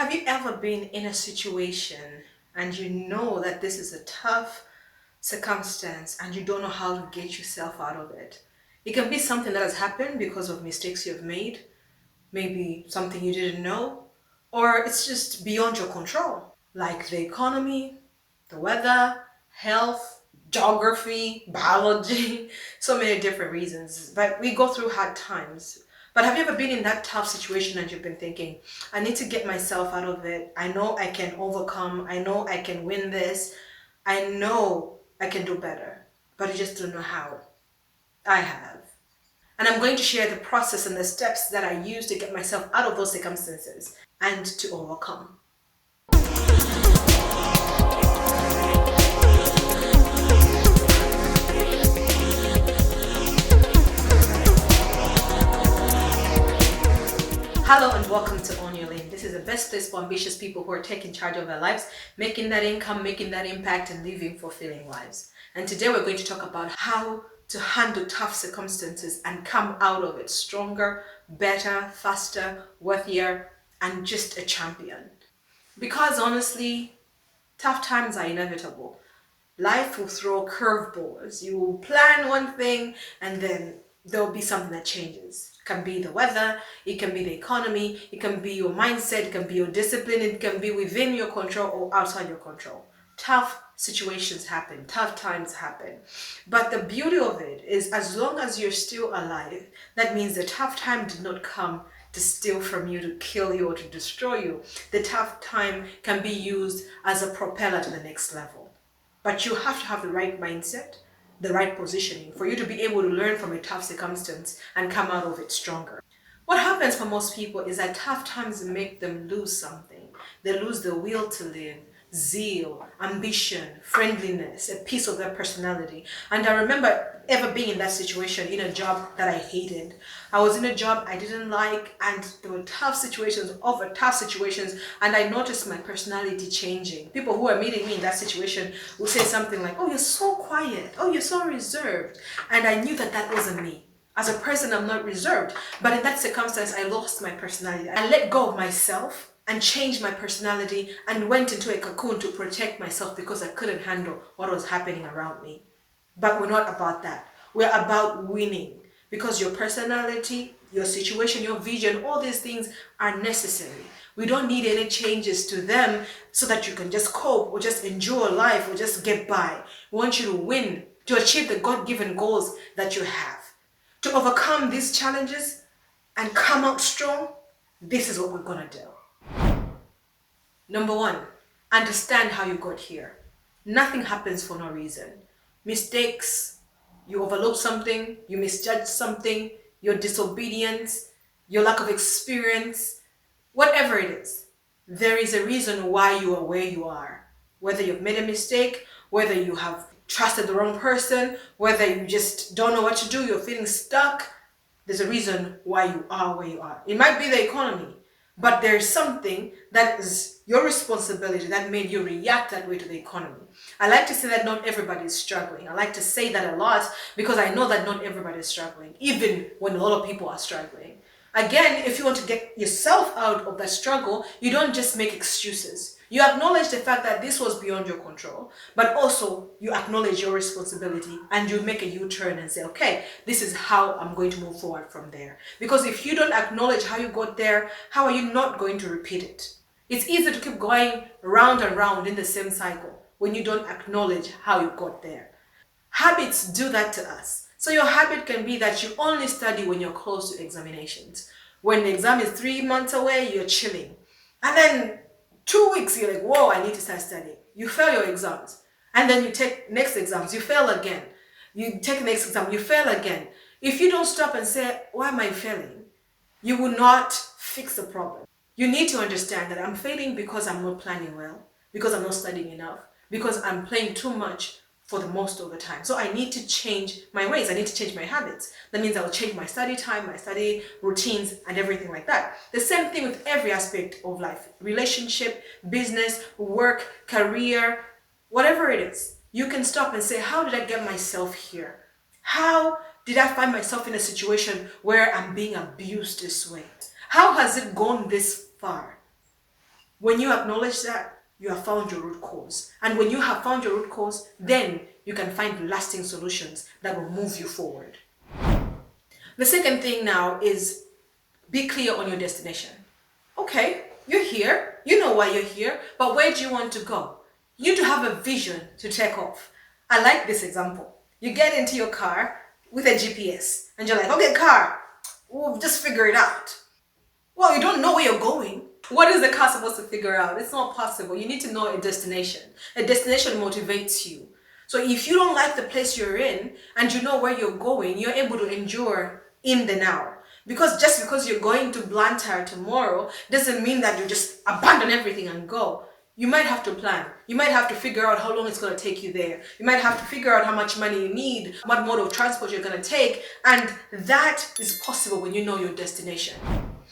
Have you ever been in a situation and you know that this is a tough circumstance and you don't know how to get yourself out of it? It can be something that has happened because of mistakes you've made, maybe something you didn't know, or it's just beyond your control, like the economy, the weather, health, geography, biology, so many different reasons. But we go through hard times. But have you ever been in that tough situation and you've been thinking, I need to get myself out of it. I know I can overcome. I know I can win this. I know I can do better. But you just don't know how. I have. And I'm going to share the process and the steps that I use to get myself out of those circumstances and to overcome. Hello and welcome to On Your Lane. This is the best place for ambitious people who are taking charge of their lives, making that income, making that impact, and living fulfilling lives. And today we're going to talk about how to handle tough circumstances and come out of it stronger, better, faster, worthier, and just a champion. Because honestly, tough times are inevitable. Life will throw curveballs. You will plan one thing and then there'll be something that changes. It can be the weather, it can be the economy, it can be your mindset, it can be your discipline, it can be within your control or outside your control. Tough situations happen, tough times happen. But the beauty of it is, as long as you're still alive, that means the tough time did not come to steal from you, to kill you, or to destroy you. The tough time can be used as a propeller to the next level. But you have to have the right mindset, the right positioning for you to be able to learn from a tough circumstance and come out of it stronger. What happens for most people is that tough times make them lose something. They lose the will to live, zeal, ambition, friendliness, a piece of their personality. And I remember ever being in that situation in a job that I hated. I was in a job I didn't like, and there were tough situations over tough situations, and I noticed my personality changing. People who are meeting me in that situation would say something like, "Oh, you're so quiet. Oh, you're so reserved." And I knew that that wasn't me. As a person, I'm not reserved. But in that circumstance, I lost my personality. I let go of myself and changed my personality and went into a cocoon to protect myself because I couldn't handle what was happening around me. But we're not about that. We're about winning because your personality, your situation, your vision, all these things are necessary. We don't need any changes to them so that you can just cope or just enjoy life or just get by. We want you to win, to achieve the God-given goals that you have. To overcome these challenges and come out strong, this is what we're gonna do. Number one, understand how you got here. Nothing happens for no reason. Mistakes, you overlook something, you misjudge something, your disobedience, your lack of experience, whatever it is, there is a reason why you are where you are. Whether you've made a mistake, whether you have trusted the wrong person, whether you just don't know what to do, you're feeling stuck, there's a reason why you are where you are. It might be the economy, but there's something that is your responsibility that made you react that way to the economy. I like to say that not everybody is struggling. I like to say that a lot because I know that not everybody is struggling, even when a lot of people are struggling. Again, if you want to get yourself out of that struggle, you don't just make excuses. You acknowledge the fact that this was beyond your control, but also you acknowledge your responsibility and you make a U-turn and say, okay, this is how I'm going to move forward from there. Because if you don't acknowledge how you got there, how are you not going to repeat it? It's easy to keep going round and round in the same cycle when you don't acknowledge how you got there. Habits do that to us. So your habit can be that you only study when you're close to examinations. When the exam is 3 months away, you're chilling. And then 2 weeks, you're like, whoa, I need to start studying. You fail your exams. And then you take next exams, you fail again. You take next exam, you fail again. If you don't stop and say, why am I failing? You will not fix the problem. You need to understand that I'm failing because I'm not planning well, because I'm not studying enough, because I'm playing too much for the most of the time. So I need to change my ways. I need to change my habits. That means I will change my study time, my study routines, and everything like that. The same thing with every aspect of life. Relationship, business, work, career, whatever it is. You can stop and say, how did I get myself here? How did I find myself in a situation where I'm being abused this way? How has it gone this far? When you acknowledge that, you have found your root cause. And when you have found your root cause, then you can find lasting solutions that will move you forward. The second thing now is be clear on your destination. Okay, you're here, you know why you're here, but where do you want to go? You need to have a vision to take off. I like this example. You get into your car with a GPS and you're like, okay, car, we'll just figure it out. Well, you don't know where you're going. What is the car supposed to figure out? It's not possible. You need to know a destination. A destination motivates you. So if you don't like the place you're in and you know where you're going, you're able to endure in the now. Because just because you're going to Blantyre tomorrow doesn't mean that you just abandon everything and go. You might have to plan. You might have to figure out how long it's going to take you there. You might have to figure out how much money you need, what mode of transport you're going to take. And that is possible when you know your destination.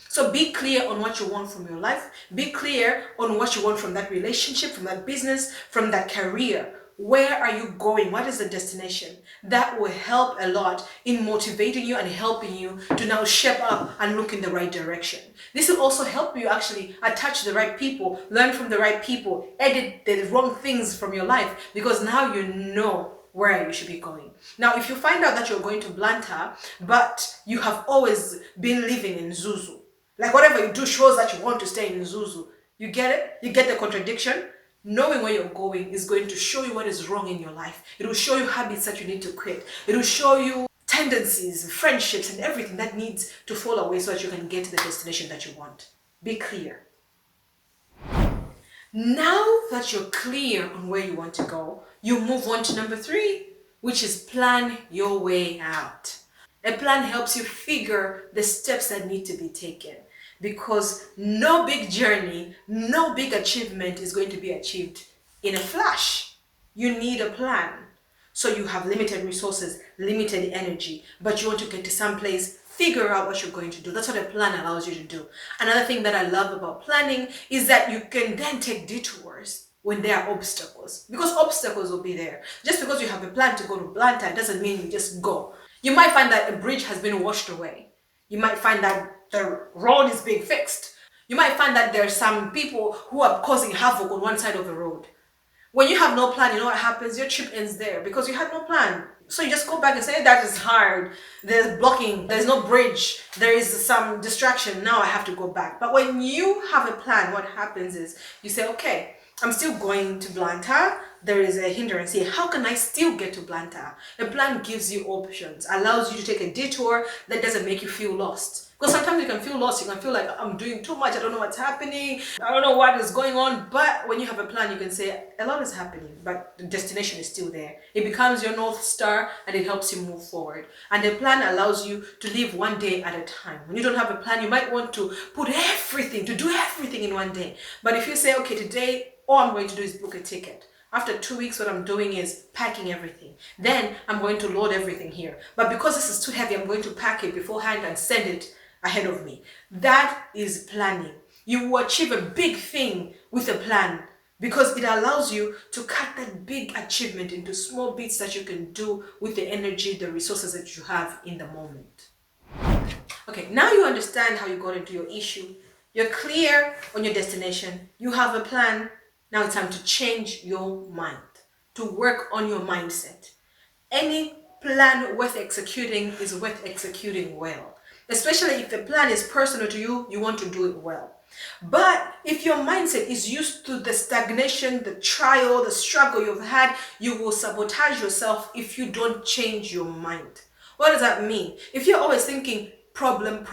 So be clear on what you want from your life. Be clear on what you want from that relationship, from that business, from that career. Where are you going? What is the destination? That will help a lot in motivating you and helping you to now shape up and look in the right direction. This will also help you actually attach the right people, learn from the right people, edit the wrong things from your life, because now you know where you should be going. Now, if you find out that you're going to Blantyre, but you have always been living in Zuzu, like whatever you do shows that you want to stay in Zuzu, you get it? You get the contradiction? Knowing where you're going is going to show you what is wrong in your life. It will show you habits that you need to quit. It will show you tendencies, friendships, and everything that needs to fall away so that you can get to the destination that you want. Be clear. Now that you're clear on where you want to go, you move on to number 3, which is plan your way out. A plan helps you figure the steps that need to be taken. Because no big journey, no big achievement is going to be achieved in a flash. You need a plan. So you have limited resources, limited energy, but you want to get to some place, figure out what you're going to do. That's what a plan allows you to do. Another thing that I love about planning is that you can then take detours when there are obstacles. Because obstacles will be there. Just because you have a plan to go to Blantyre doesn't mean you just go. You might find that a bridge has been washed away. You might find that the road is being fixed. You might find that there are some people who are causing havoc on one side of the road. When you have no plan, you know what happens? Your trip ends there because you had no plan. So you just go back and say, that is hard. There's blocking. There's no bridge. There is some distraction. Now I have to go back. But when you have a plan, what happens is you say, okay, I'm still going to Blantyre. There is a hindrance here. How can I still get to Blantyre? A plan gives you options, allows you to take a detour that doesn't make you feel lost. Because sometimes you can feel lost. You can feel like, I'm doing too much. I don't know what's happening. I don't know what is going on. But when you have a plan, you can say, a lot is happening, but the destination is still there. It becomes your North Star and it helps you move forward. And a plan allows you to live one day at a time. When you don't have a plan, you might want to do everything in one day. But if you say, okay, today, all I'm going to do is book a ticket. After 2 weeks, what I'm doing is packing everything. Then I'm going to load everything here. But because this is too heavy, I'm going to pack it beforehand and send it ahead of me. That is planning. You will achieve a big thing with a plan because it allows you to cut that big achievement into small bits that you can do with the energy, the resources that you have in the moment. Okay, now you understand how you got into your issue. You're clear on your destination. You have a plan. Now it's time to change your mind, to work on your mindset. Any plan worth executing is worth executing well. Especially if the plan is personal to you, you want to do it well. But if your mindset is used to the stagnation, the trial, the struggle you've had, you will sabotage yourself if you don't change your mind. What does that mean? If you're always thinking problem,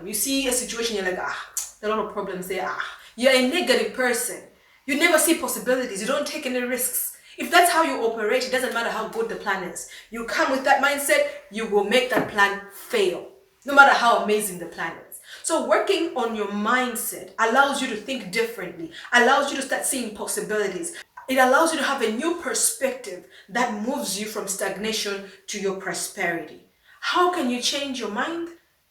you see a situation, you're like, there are a lot of problems there. You're a negative person. You never see possibilities. You don't take any risks. If that's how you operate, it doesn't matter how good the plan is. You come with that mindset, you will make that plan fail, no matter how amazing the plan is. So working on your mindset allows you to think differently, allows you to start seeing possibilities. It allows you to have a new perspective that moves you from stagnation to your prosperity. How can you change your mind?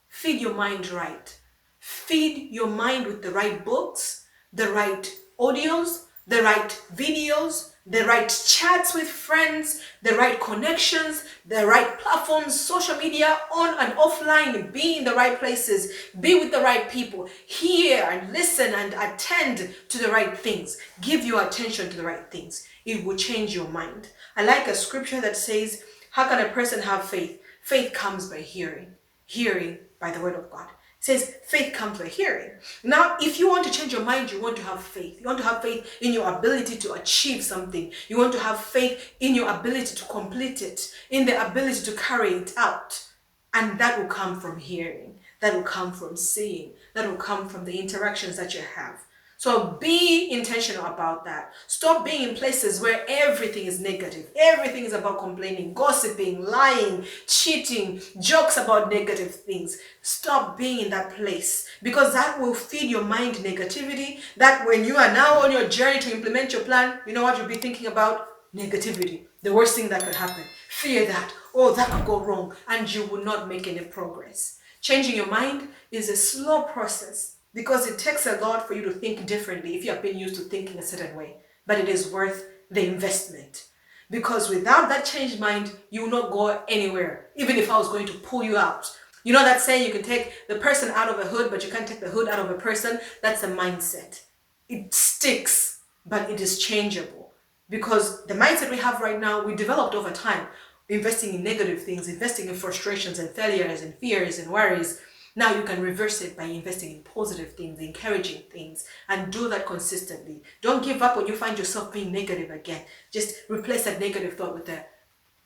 Feed your mind right. Feed your mind with the right books, the right audios, the right videos, the right chats with friends, the right connections, the right platforms, social media, on and offline, be in the right places, be with the right people, hear and listen and attend to the right things, give your attention to the right things. It will change your mind. I like a scripture that says, how can a person have faith? Faith comes by hearing, hearing by the word of God. It says faith comes by hearing. Now, if you want to change your mind, you want to have faith. You want to have faith in your ability to achieve something. You want to have faith in your ability to complete it, in the ability to carry it out. And that will come from hearing. That will come from seeing. That will come from the interactions that you have. So be intentional about that. Stop being in places where everything is negative. Everything is about complaining, gossiping, lying, cheating, jokes about negative things. Stop being in that place, because that will feed your mind negativity. That when you are now on your journey to implement your plan, you know what you'll be thinking about? Negativity. The worst thing that could happen. Fear that. Oh, that could go wrong. And you will not make any progress. Changing your mind is a slow process, because it takes a lot for you to think differently if you have been used to thinking a certain way. But it is worth the investment. Because without that changed mind, you will not go anywhere. Even if I was going to pull you out. You know that saying, you can take the person out of a hood, but you can't take the hood out of a person? That's a mindset. It sticks, but it is changeable. Because the mindset we have right now, we developed over time. Investing in negative things, investing in frustrations and failures and fears and worries. Now you can reverse it by investing in positive things, encouraging things, and do that consistently. Don't give up when you find yourself being negative again. Just replace that negative thought with a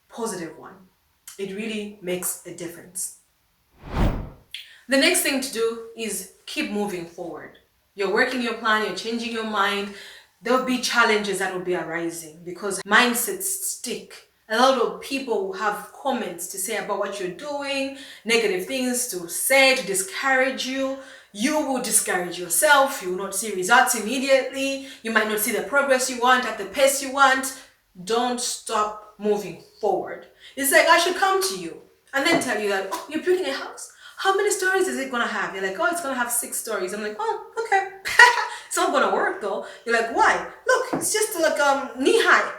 positive one. It really makes a difference. The next thing to do is keep moving forward. You're working your plan, you're changing your mind. There'll be challenges that will be arising because mindsets stick. A lot of people will have comments to say about what you're doing, negative things to say to discourage you. You will discourage yourself. You will not see results immediately. You might not see the progress you want at the pace you want. Don't stop moving forward. It's like I should come to you and then tell you that, oh, you're building a house. How many stories is it going to have? You're like, oh, it's going to have 6 stories. I'm like, oh, okay. It's not going to work though. You're like, why? Look, it's just like knee high.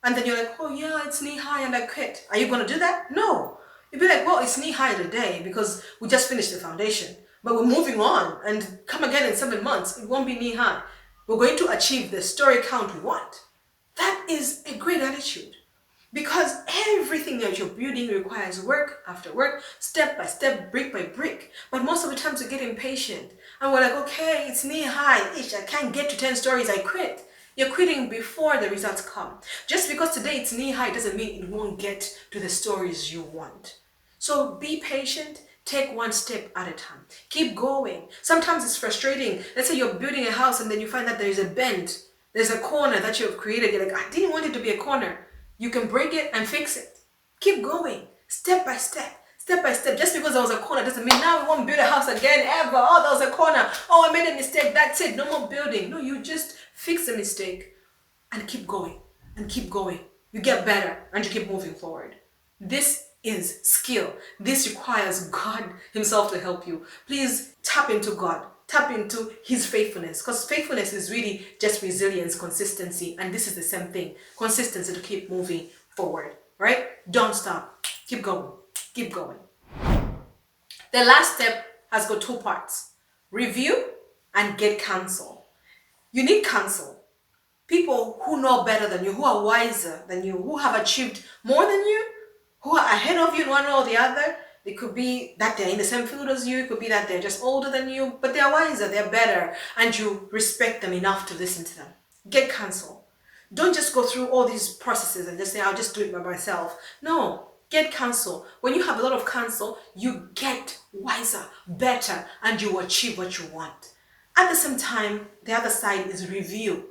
And then you're like, oh yeah, it's knee high and I quit. Are you going to do that? No. You'd be like, well, it's knee high today because we just finished the foundation. But we're moving on and come again in 7 months. It won't be knee high. We're going to achieve the story count we want. That is a great attitude. Because everything that you're building requires work after work, step by step, brick by brick. But most of the times we get impatient. And we're like, okay, it's knee high. I can't get to 10 stories, I quit. You're quitting before the results come. Just because today it's knee high doesn't mean it won't get to the stories you want. So be patient, take one step at a time. Keep going. Sometimes it's frustrating. Let's say you're building a house and then you find that there's a bend. There's a corner that you've created. You're like, I didn't want it to be a corner. You can break it and fix it. Keep going, step by step. Step by step. Just because there was a corner doesn't mean now we won't build a house again ever. Oh, there was a corner. Oh, I made a mistake. That's it. No more building. No, you just fix the mistake and keep going and keep going. You get better and you keep moving forward. This is skill. This requires God Himself to help you. Please tap into God. Tap into His faithfulness, because faithfulness is really just resilience, consistency, and this is the same thing. Consistency to keep moving forward, right? Don't stop. Keep going. Keep going. The last step has got 2 parts. Review and get counsel. You need counsel. People who know better than you, who are wiser than you, who have achieved more than you, who are ahead of you in one way or the other. It could be that they're in the same field as you. It could be that they're just older than you, but they're wiser, they're better, and you respect them enough to listen to them. Get counsel. Don't just go through all these processes and just say, I'll just do it by myself. No. Get counsel. When you have a lot of counsel, you get wiser, better, and you achieve what you want. At the same time, the other side is review.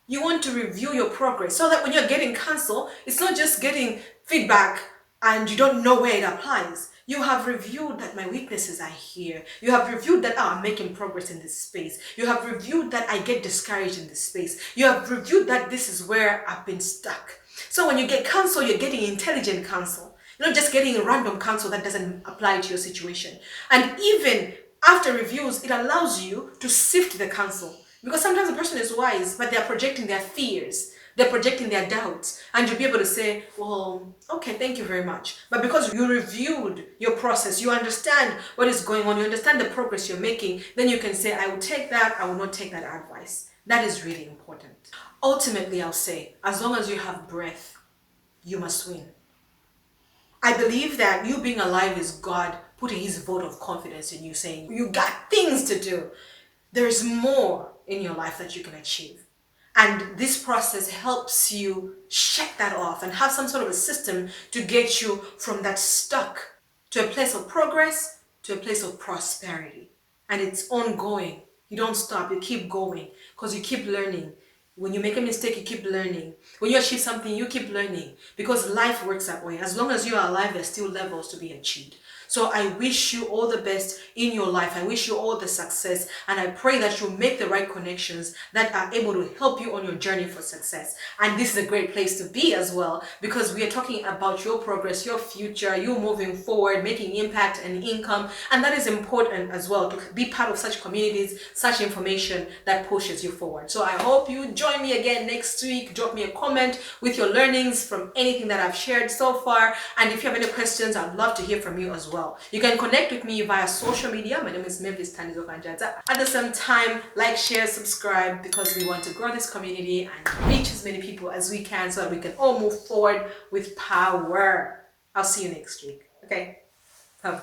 You want to review your progress so that when you're getting counsel, it's not just getting feedback and you don't know where it applies. You have reviewed that my weaknesses are here. You have reviewed that I'm making progress in this space. You have reviewed that I get discouraged in this space. You have reviewed that this is where I've been stuck. So when you get counsel, you're getting intelligent counsel. You're not just getting a random counsel that doesn't apply to your situation. And even after reviews, it allows you to sift the counsel. Because sometimes a person is wise, but they're projecting their fears, they're projecting their doubts, and you'll be able to say, well, okay, thank you very much. But because you reviewed your process, you understand what is going on, you understand the progress you're making, then you can say, I will take that, I will not take that advice. That is really important. Ultimately, I'll say, as long as you have breath, you must win. I believe that you being alive is God putting his vote of confidence in you, saying, you got things to do. There is more in your life that you can achieve. And this process helps you check that off and have some sort of a system to get you from that stuck to a place of progress, to a place of prosperity. And it's ongoing. You don't stop, you keep going because you keep learning. When you make a mistake, you keep learning. When you achieve something, you keep learning because life works that way. As long as you are alive, there's still levels to be achieved. So I wish you all the best in your life. I wish you all the success, and I pray that you make the right connections that are able to help you on your journey for success. And this is a great place to be as well, because we are talking about your progress, your future, you moving forward, making impact and income. And that is important as well, to be part of such communities, such information that pushes you forward. So I hope you join me again next week. Drop me a comment with your learnings from anything that I've shared so far. And if you have any questions, I'd love to hear from you as well. You can connect with me via social media. My name is Mavis Tanizo Kanjata. At the same time, like, share, subscribe, because we want to grow this community and reach as many people as we can so that we can all move forward with power. I'll see you next week. Okay? Bye.